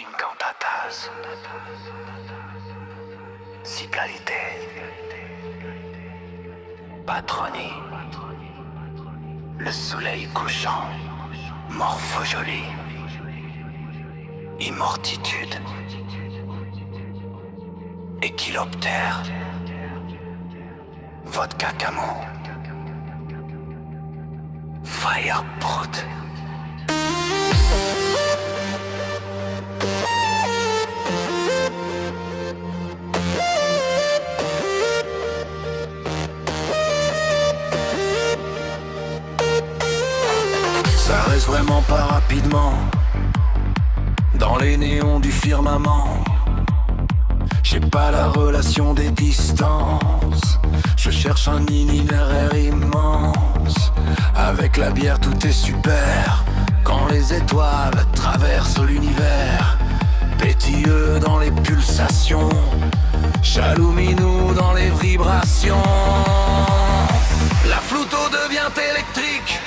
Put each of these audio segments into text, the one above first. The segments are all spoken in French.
Incantatas. Cyclalité. Patronie. Le soleil couchant. Morphojolie. Immortitude. Équiloptère. Vodka Camo. Firebrut. Ça reste vraiment pas rapidement dans les néons du firmament. J'ai pas la relation des distances. Je cherche un itinéraire immense. Avec la bière tout est super. Quand les étoiles traversent l'univers, pétilleux dans les pulsations, chalouminou dans les vibrations. La flouto devient électrique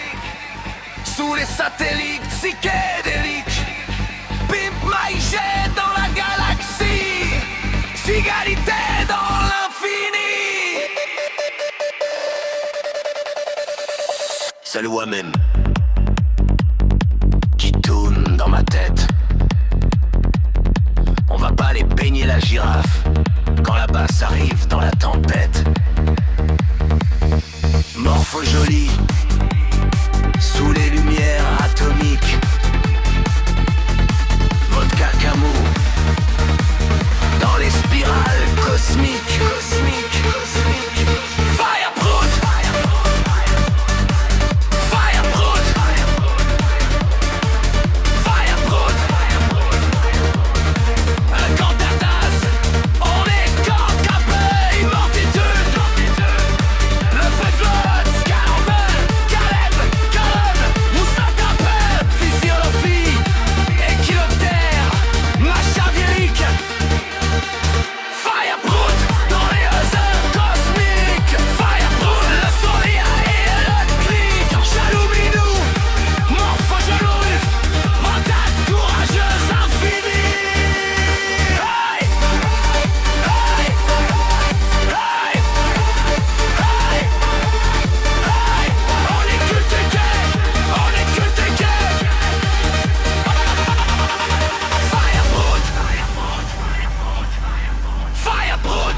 sous les satellites psychédéliques. Pimp my jet dans la galaxie, cigalité dans l'infini. C'est le moi-même qui tourne dans ma tête. On va pas aller peigner la girafe quand la basse arrive dans la tempête. Morphojolie sous les lumières atomiques. Vodka Camo dans les spirales cosmiques. Firebrut. Firebrut. Firebrut. Incantatas. On est cancapé. Immortitude. Le feu flotte. Scarabel. Caleb. Moustapha. Physiologie. Équiloptère. Machiavélique. Firebrut dans les heures cosmiques. Firebrut, le soleil électrique. Chalouminou, morphojolie, patate courageuse infinie. Hey, hey, hey, hey, hey. On est cultiqué, on est cultiqué. Firebrut. Firebrut.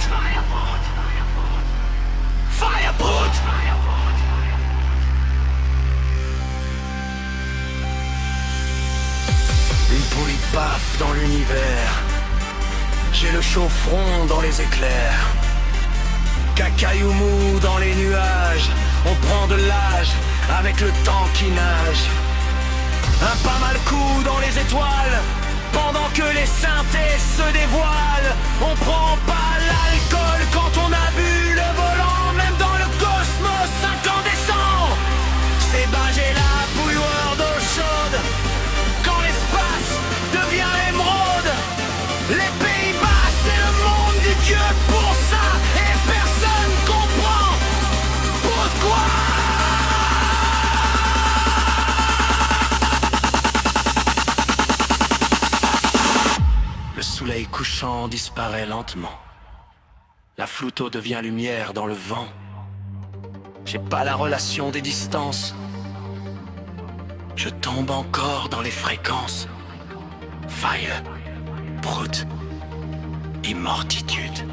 Firebrut. Une bouillie paf dans l'univers. J'ai le chaud front dans les éclairs. Cacaillou mou dans les nuages. On prend de l'âge avec le temps qui nage. Un pas mal coup dans les étoiles. Pendant que les synthés se dévoilent, on prend pas l'alcool quand on a bu le volant. Même dans le cosmos incandescent, c'est bagé la bouilloire d'eau chaude. Quand l'espace devient émeraude, les Pays-Bas c'est le monde du Dieu pour ça. Et personne comprend pourquoi. Le soleil couchant disparaît lentement. La flouto devient lumière dans le vent. J'ai pas la relation des distances. Je tombe encore dans les fréquences. Fire, brut, immortitude.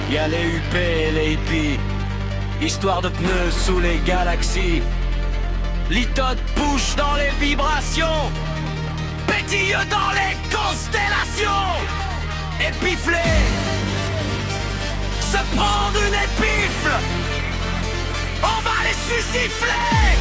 Y'a les UP et les hippies, histoire de pneus sous les galaxies. Litote push dans les vibrations, pétilleux dans les constellations. Épiflé, se prendre une épifle, on va les sucifler.